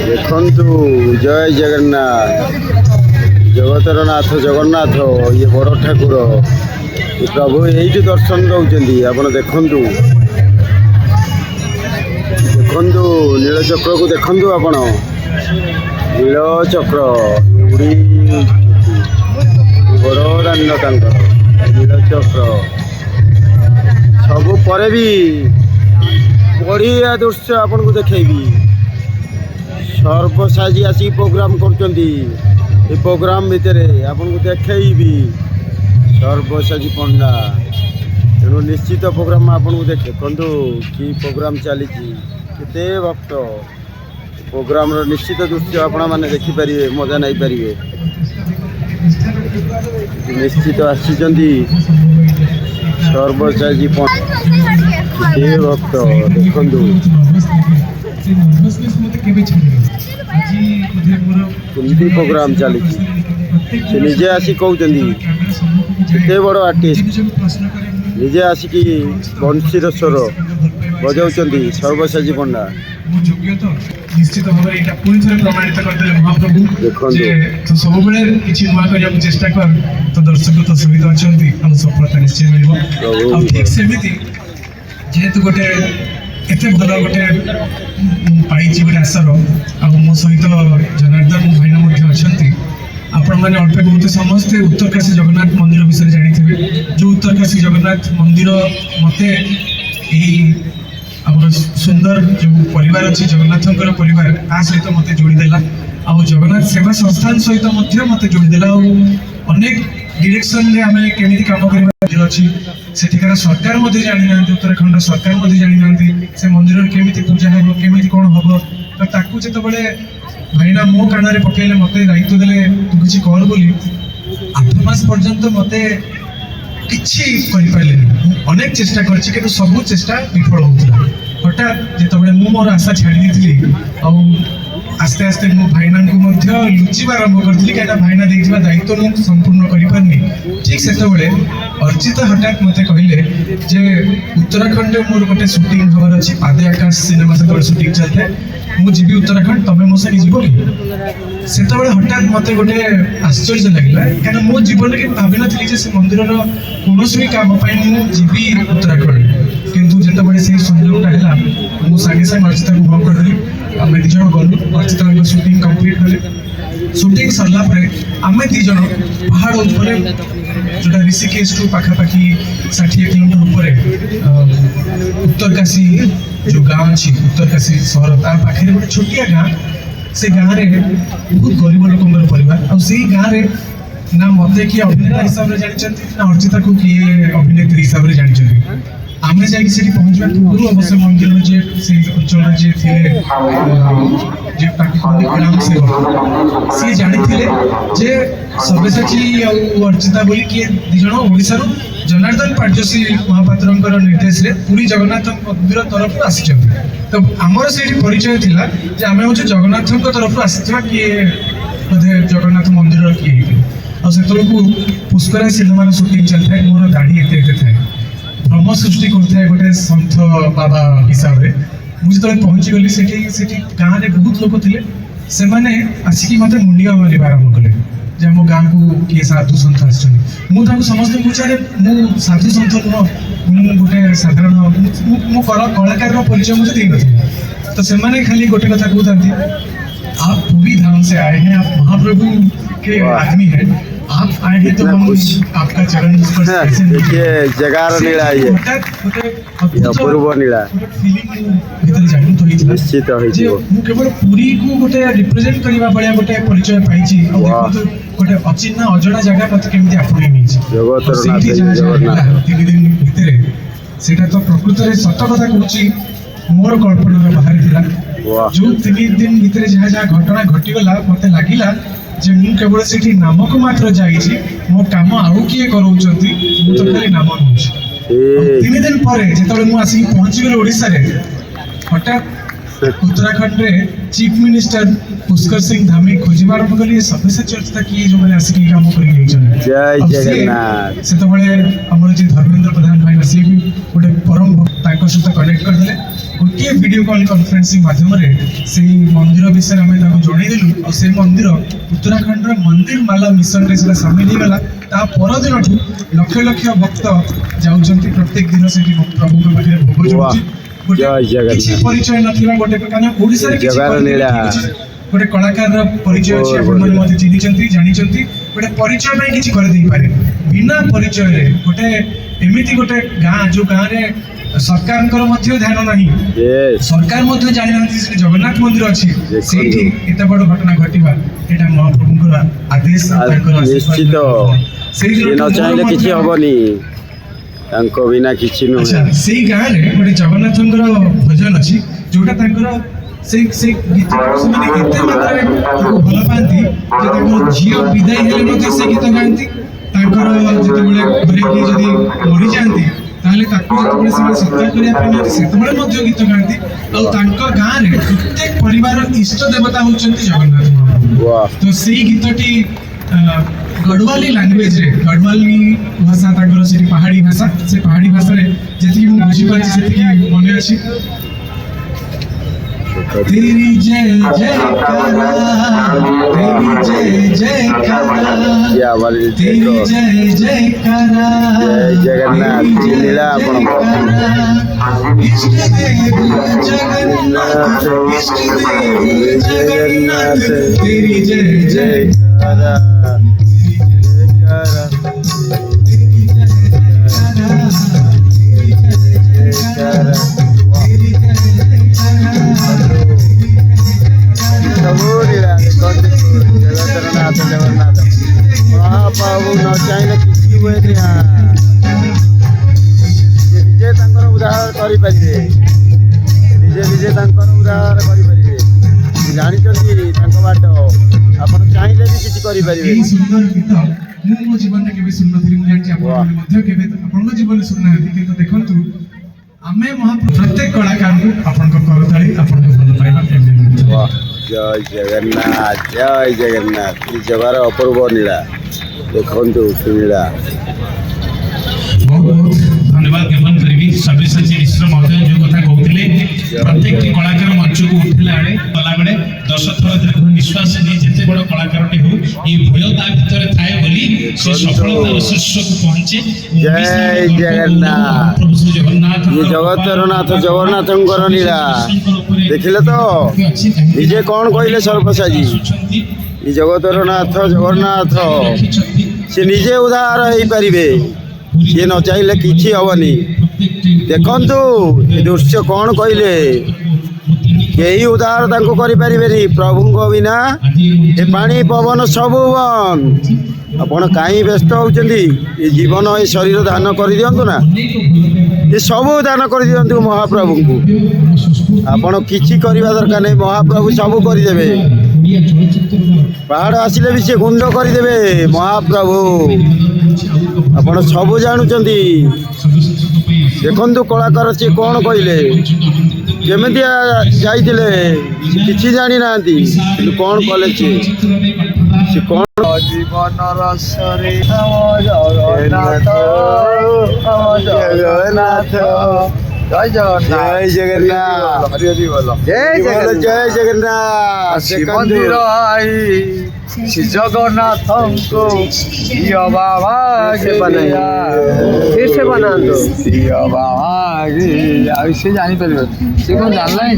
ଦେଖନ୍ତୁ ଜୟ ଜଗନ୍ନାଥ, ଜଗତର ନାଥ ଜଗନ୍ନାଥ, ଇଏ ବଡ଼ ଠାକୁର, ଏ ପ୍ରଭୁ ଏଇଠି ଦର୍ଶନ ଦେଉଛନ୍ତି। ଆପଣ ଦେଖନ୍ତୁ, ଦେଖନ୍ତୁ ନୀଳଚକ୍ରକୁ ଦେଖନ୍ତୁ। ଆପଣ ନୀଳଚକ୍ର ଉଡ଼ି ବଡ଼ ଦାଣ୍ଡ ତାଙ୍କର ନୀଳଚକ୍ର। ସବୁ ପରେ ବି ବଢ଼ିଆ ଦୃଶ୍ୟ ଆପଣଙ୍କୁ ଦେଖେଇବି। ସର୍ବସାଜି ଆସିକି ପ୍ରୋଗ୍ରାମ କରୁଛନ୍ତି। ଏ ପ୍ରୋଗ୍ରାମ ଭିତରେ ଆପଣଙ୍କୁ ଦେଖେଇବି ସର୍ବସାଜି ପଣ୍ଡା। ତେଣୁ ନିଶ୍ଚିତ ପ୍ରୋଗ୍ରାମ ଆପଣଙ୍କୁ ଦେଖନ୍ତୁ କି ପ୍ରୋଗ୍ରାମ ଚାଲିଛି, କେତେ ଭକ୍ତ। ପ୍ରୋଗ୍ରାମର ନିଶ୍ଚିତ ଦୃଶ୍ୟ ଆପଣମାନେ ଦେଖିପାରିବେ, ମଜା ନେଇପାରିବେ। ନିଶ୍ଚିତ ଆସିଛନ୍ତି ସର୍ବସାଜି ପଣ୍ଡା, କେତେ ଭକ୍ତ ଦେଖନ୍ତୁ କେମିତି ପ୍ରୋଗ୍ରାମ ଚାଲିଛି। ସେ ନିଜେ ଆସି କହୁଛନ୍ତି, କେତେ ବଡ଼ ଆର୍ଟିଷ୍ଟ, ନିଜେ ଆସିକି ବଂଶୀର ସ୍ୱର ବଜାଉଛନ୍ତି ସର୍ବସାଜି ପଣ୍ଡା। ନିଶ୍ଚିତ ଭାବରେ ଏଇଟା ପୁଣି ଥରେ ପ୍ରମାଣିତ କରିଦେଲେ ମହାପ୍ରଭୁ ଯେ ତୁ ସବୁବେଳେ କିଛି ନୂଆ କରିବାକୁ ଚେଷ୍ଟା କର, ତ ଦର୍ଶକ ତ ସୁବିଧା ଅଛନ୍ତି, ଆମ ସଫଳତା ନିଶ୍ଚୟ ମିଳିବ। ଆଉ ଠିକ ସେମିତି ଯେହେତୁ ଗୋଟେ ଏତେ ଭଲ ଗୋଟେ ପାଇଛି ଗୋଟେ ଆଶାର, ଆଉ ମୋ ସହିତ ଜନାର୍ଦ୍ଦନ ଭାଇନା ମଧ୍ୟ ଅଛନ୍ତି। ଆପଣମାନେ ଅଳ୍ପ ବହୁତ ସମସ୍ତେ ଉତ୍ତରକାଶୀ ଜଗନ୍ନାଥ ମନ୍ଦିର ବିଷୟରେ ଜାଣିଥିବେ। ଯେଉଁ ଉତ୍ତରକାଶୀ ଜଗନ୍ନାଥ ମନ୍ଦିର ମୋତେ ଏହି ଆମର ସୁନ୍ଦର ଯେଉଁ ପରିବାର ଅଛି ଜଗନ୍ନାଥଙ୍କର ପରିବାର, ତା ସହିତ ମୋତେ ଯୋଡ଼ିଦେଲା। ଆଉ ଜଗନ୍ନାଥ ସେବା ସଂସ୍ଥାନ ସହିତ ମଧ୍ୟ ମୋତେ ଯୋଡ଼ିଦେଲା। ଆଉ ଅନେକ ଡିରେକ୍ସନରେ ଆମେ କେମିତି କାମ କରିବା ଅଛି, ସେଠିକାର ସରକାର ମଧ୍ୟ ଜାଣିନାହାନ୍ତି, ଉତ୍ତରାଖଣ୍ଡର ସରକାର ମଧ୍ୟ ଜାଣିନାହାନ୍ତି ସେ ମନ୍ଦିରରେ କେମିତି ପୂଜା ହେବ, କେମିତି କ'ଣ ହେବ। ତ ତାକୁ ଯେତେବେଳେ ଭାଇନା ମୋ କାନରେ ପକେଇଲେ, ମୋତେ ଦାୟିତ୍ୱ ଦେଲେ ତୁ କିଛି କର ବୋଲି, 8 ମାସ ପର୍ଯ୍ୟନ୍ତ ମୋତେ କିଛି କରିପାରିଲିନି। ମୁଁ ଅନେକ ଚେଷ୍ଟା କରିଛି, କିନ୍ତୁ ସବୁ ଚେଷ୍ଟା ବିଫଳ ହେଉଥିଲା। ହଠାତ୍ ଯେତେବେଳେ ମୁଁ ମୋର ଆଶା ଛାଡ଼ି ଦେଇଥିଲି, ଆଉ ଆସ୍ତେ ଆସ୍ତେ ମୁଁ ଭାଇନାଙ୍କୁ ମଧ୍ୟ ଲୁଚିବା ଆରମ୍ଭ କରିଥିଲି, କାହିଁକିନା ଭାଇନା ଦେଇଥିବା ଦାୟିତ୍ୱ ମୁଁ ସମ୍ପୂର୍ଣ୍ଣ କରିପାରିନି। ଠିକ୍ ସେତେବେଳେ ଅର୍ଚ୍ଚିତା ହଠାତ୍ ମୋତେ କହିଲେ ଯେ ଉତ୍ତରାଖଣ୍ଡରେ ମୋର ଗୋଟେ ସୁଟିଂ ହେବାର ଅଛି, ପାଦେ ଆକାଶ ସିନେମା ସେତେବେଳେ ସୁଟିଂ ଚାଲିଥାଏ, ମୁଁ ଯିବି ଉତ୍ତରାଖଣ୍ଡ, ତମେ ମୋ ସାଙ୍ଗେ ଯିବ କି? ସେତେବେଳେ ହଠାତ୍ ମୋତେ ଗୋଟେ ଆଶ୍ଚର୍ଯ୍ୟ ଲାଗିଲା, କାହିଁକିନା ମୋ ଜୀବନରେ କେବେ ଭାବିନଥିଲି ଯେ ସେ ମନ୍ଦିରର କୌଣସି ବି କାମ ପାଇଁ ମୁଁ ଯିବି ଉତ୍ତରାଖଣ୍ଡ। କିନ୍ତୁ ଯେତେବେଳେ ସେଇ ସଂଯୋଗଟା ହେଲା, ମୁଁ ସାଙ୍ଗେ ସାଙ୍ଗେ ଅର୍ଚ୍ଚିତାକୁ ଫୋନ୍ କରିଦେଲି। ଆମେ 2 ଜଣ ଗଲୁ, ଅର୍ଚ୍ଚିତାଙ୍କ ସୁଟିଂ କମ୍ପ୍ଲିଟ୍ କଲେ। ସୁଟିଂ ସରିଲା ପରେ ଆମେ 2 ଜଣ ପାହାଡ଼ ଉପରେ, ଯେଉଁଟା ଋଷିକେଶଠୁ ପାଖାପାଖି 60 କିଲୋମିଟର ଉପରେ ଉତ୍ତରକାଶୀ ଯେଉଁ ଗାଁ ଅଛି, ଉତ୍ତରକାଶୀ ସହର ତା ପାଖରେ ଗୋଟେ ଛୋଟିଆ ଗାଁ। ସେ ଗାଁରେ ବହୁତ ଗରିବ ଲୋକଙ୍କର ପରିବାର। ଆଉ ସେଇ ଗାଁରେ ନା ମୋତେ କିଏ ଅଭିନେତା ହିସାବରେ ଜାଣିଛନ୍ତି, ନା ଅର୍ଚ୍ଚିତାକୁ କିଏ ଅଭିନେତ୍ରୀ ହିସାବରେ ଜାଣିଛନ୍ତି। ଆମେ ଯାଇକି ସେଠି ପହଞ୍ଚିବା ପୂର୍ବରୁ ଅବଶ୍ୟ ମନ୍ଦିରର ଯିଏ ସେଇ ଅଞ୍ଚଳରେ ଯିଏ ଥିଲେ, ଯିଏ ତାଙ୍କୁ ସିଏ ଜାଣିଥିଲେ ଯେ ସବ୍ୟସାଚୀ ଆଉ ଅର୍ଚ୍ଚିତା ବୋଲି କିଏ 2 ଜଣ ଓଡ଼ିଶାରୁ ଜନାର୍ଦ୍ଦନ ପାଟ୍ଟୋଷୀ ମହାପାତ୍ରଙ୍କର ନିର୍ଦ୍ଦେଶରେ ପୁରୀ ଜଗନ୍ନାଥ ମନ୍ଦିର ତରଫରୁ ଆସିଛନ୍ତି। ତ ଆମର ସେଇଠି ପରିଚୟ ଥିଲା ଯେ ଆମେ ହେଉଛୁ ଜଗନ୍ନାଥଙ୍କ ତରଫରୁ ଆସିଥିବା କିଏ ବୋଧେ ଜଗନ୍ନାଥ ମନ୍ଦିରର କିଏ ହେଇଥିଲେ। ଆଉ ସେତେବେଳକୁ ପୁଷ୍କରା ସିନେମାର ସୁଟିଂ ଚାଲିଥାଏ। ମୋର ଦାଢ଼ି ଏତେ ଥାଏ, ଭ୍ରମ ସୃଷ୍ଟି କରୁଥାଏ ଗୋଟେ ସନ୍ଥ ବାବା ହିସାବରେ। ମୁଁ ଯେତେବେଳେ ପହଞ୍ଚିଗଲି ସେଠି ଗାଁରେ ବହୁତ ଲୋକ ଥିଲେ। ସେମାନେ ଆସିକି ମୋତେ ମୁଣ୍ଡିଆ ମାରିବା ଆରମ୍ଭ କଲେ ଯେ ଆମ ଗାଁକୁ କିଏ ସାଧୁ ସନ୍ଥ ଆସିଛନ୍ତି। ମୁଁ ତାଙ୍କୁ ସମସ୍ତଙ୍କୁ ପଚାରେ, ମୁଁ ସାଧୁ ସନ୍ଥ ନୁହଁ, ମୁଁ ଗୋଟେ ସାଧାରଣ ମୁଁ କଳାକାରର ପରିଚୟ ମୋତେ ଦେଇନଥିଲି। ତ ସେମାନେ ଖାଲି ଗୋଟେ କଥା କହୁଥାନ୍ତି, आप पूरी धाम से आए हैं, आप महाप्रभु के आदमी हैं, आप आए हैं तो हम आपका चरण स्पर्श कैसे देखिए जगार नीला ये अपूर्व नीला ଭିତରେ ଜାଗ୍ରତ ହେଇଥିଲା ନିଶ୍ଚିତ ଯେ ହେଇଯିବ। ମୁଁ କେବଳ ପୁରୀକୁ ଗୋଟେ ରିପ୍ରେଜେଣ୍ଟ କରିବା ଭଳିଆ ଗୋଟେ ପରିଚୟ ପାଇଛି। ଆଉ ଦେଖନ୍ତୁ ଗୋଟେ ଅଚିହ୍ନା ଅଜଣା ଜାଗା ମୋତେ କେମିତି ଆପଣେଇ ନେଇଛି। ଜଗତର ନାଥ 3 ଦିନ ଭିତରେ ସେଇଟା ତ ପ୍ରକୃତରେ ସତ କଥା କହୁଛି, ମୋର କଳ୍ପନାର ବାହାରେ ଥିଲା। ଯେଉଁ 3 ଦିନ ଭିତରେ ଯାହା ଯାହା ଘଟଣା ଘଟିଗଲା, ମୋତେ ଲାଗିଲା ଯେ ମୁଁ କେବଳ ସେଠି ନାମକୁ ମାତ୍ର ଯାଇଛି, ମୋ କାମ ଆଉ କିଏ କରାଉଛନ୍ତି, ମୁଁ ତ ଖାଲି ନାମ ନେଉଛି। 3 ଦିନ ପରେ ଯେତେବେଳେ ମୁଁ ଆସିକି ପହଞ୍ଚିଗଲି ଓଡ଼ିଶାରେ, ହଠାତ୍ उत्तराखंड रे चीफ मिनिस्टर पुष्कर सिंह धामी खोजिबा आरंभ कले सब्यसाची अवस्था की जो मैंने आसिक काम करी जाइछन जय जगन्नाथ से तबले हमर जे धर्मेंद्र प्रधान भाई से भी गोटे परम भक्त ताको सहित कनेक्ट कर देले गोटे वीडियो कॉल कॉन्फ्रेंसिंग माध्यम रे से मंदिर विषय हमें ताको जणै देलु और से मंदिर उत्तराखंड रे मंदिर माला मिशन रे से शामिल हो गला ता पर दिन लक्ष लक्ष भक्त जाउछंती प्रत्येक दिन से प्रभु के पाखे भोग जोछि जय जगन्नाथ। किसी परिचय नथिबा गोटे कारण ओडिसा रे किछि जगार नीला। गोटे कलाकार रो परिचय अछि आपण माने मते चिनिचंती जानिचंती गोटे परिचय नै किछि कर देई पारे बिना परिचय रे गोटे एमिति गोटे गां जो गां रे सरकार मध्य ध्यान नहीं Yes. सरकार मध्य जानि नांती से जगन्नाथ मंदिर अछि देखନ୍ତୁ। सेठी एते बड़ घटना घटिबा एटा महाप्रभुଙ୍କର आदेश तांकर निश्चित सेही ସେ ନ ଚାହିଁଲେ କିଛି ହବନି ତାଙ୍କ ବିନା କିଛି ନୁହେଁ अच्छा सेही गां रे गोटे जगन्नाथଙ୍କର भजन अछि जोटा तांकर से गीत से एते मात्रा भल पाती जे तांकर झियो विदाई हेले मध्ये से गीत गांती तांकर जते बेले घरे की जदी मरि जानती ताहले ताकू जते बेले से सत्कार करिया पे से तबले मध्ये गीत गांती और तांकर गां रे प्रत्येक परिवार इष्ट देवता होचंती जगन्नाथ महाप्रभु वाह तो सेही गीतटी गढ़वाली लैंग्वेज रे गढ़वाली भाषा तांकर से पहाड़ी भाषा से पहाड़ी भाषा रे जति मु बुझी पाछि सेति मने अछि तेरी जय जयकारा तेरी जय जयकारा क्या वाली तेरी देखो जय जयकारा जय जगन्नाथ जी लीला आपण इष्ट देव जगन्नाथ इष्ट देव जगन्नाथ तेरी जय जय जयकारा जयकारा तेरी जय जयकारा तेरी जय जयकारा तेरी जय जयकारा ସବୁ लीला ଦେଖନ୍ତୁ ଜଗତରନାଥ ଜଗନ୍ନାଥ ମହାପ୍ରଭୁ ନ ଚାହିଁଲେ କିଛି ହୁଏନି ସେ ନିଜେ ତାଙ୍କର ଉଦ୍ଧାର କରିପାରିବେ ନିଜେ ତାଙ୍କର ଉଦ୍ଧାର କରିପାରିବେ ସେ ଜାଣିଛନ୍ତି ତାଙ୍କ ବାଟ ଆପଣ ଚାହିଁଲେ ବି କିଛି କରିପାରିବେ এই সুন্দর গীত ମୁଁ ମୋ ଜୀବନରେ କେବେ ଶୁଣିନଥିଲି ମୁଁ ଜାଣିଛି ଆପଣମାନେ ମଧ୍ୟ କେବେ ଆପଣଙ୍କ ଜୀବନରେ ଶୁଣିନାହାନ୍ତି କିନ୍ତୁ ଦେଖନ୍ତୁ ଆମେ ପ୍ରତ୍ୟେକ କଳାକାରଙ୍କୁ ଆପଣଙ୍କ କରତାଳି ଆପଣଙ୍କ ଭଲ ପାଇବା ଏମିତି ମିଳୁଛି। वाह जय जगन्नाथ ये जगार अपूर्व नीला देखନ୍ତୁ କି नीला बहुत बहुत धन्यवाद ज्ञापन करी सब्यसाची मिश्र महोदय जो कथा कहते प्रत्येक कलाकार मंच को उठिला बेले गला बेले 10 थर दीर्घ निश्वास नहीं जिते बड़ कलाकार हो ये भय ता भीतर थाए बोली से सफलता शीर्ष को पहुंचे जय जगन्नाथ प्रभु श्री जगन्नाथ ये जगतरनाथ जगन्नाथଙ୍କର नीला ଦେଖିଲେ ତ ନିଜେ କ'ଣ କହିଲେ ସର୍ବସାଚୀ ये जगतरनाथ जगन्नाथ से निजे उद्धार ହେଇପାରିବେ ये न चाहिए किसी हेनी देखु ये दृश्य कौन कहले यही उद्धार तांको करि परिबेनी प्रभु को बिना ए पानी पवन सबु बन आपण कहीं व्यस्त होचंदी ये जीवन ये शरीर दान कर दियंतु ना ये सबु दान कर दियंतु महाप्रभु को आपण किछि करबा दरकार नहीं महाप्रभु सबु करि देबे पहाड़ आसिले भी से गुंड कर देबे महाप्रभु आपण सबु जानुचंदी देखंतु कलाकार से कौन कहले केमिति जाइतिले किछि जानि नांती कौन कले से कौन जीवन रसरे जगन्नाथ जय जगन्नाथ जय जगन्नाथ मंदिर आई श्री जगन्नाथ को बाबा बनाया फिर से बना दो बाबा से जानी पार से कौन जानना है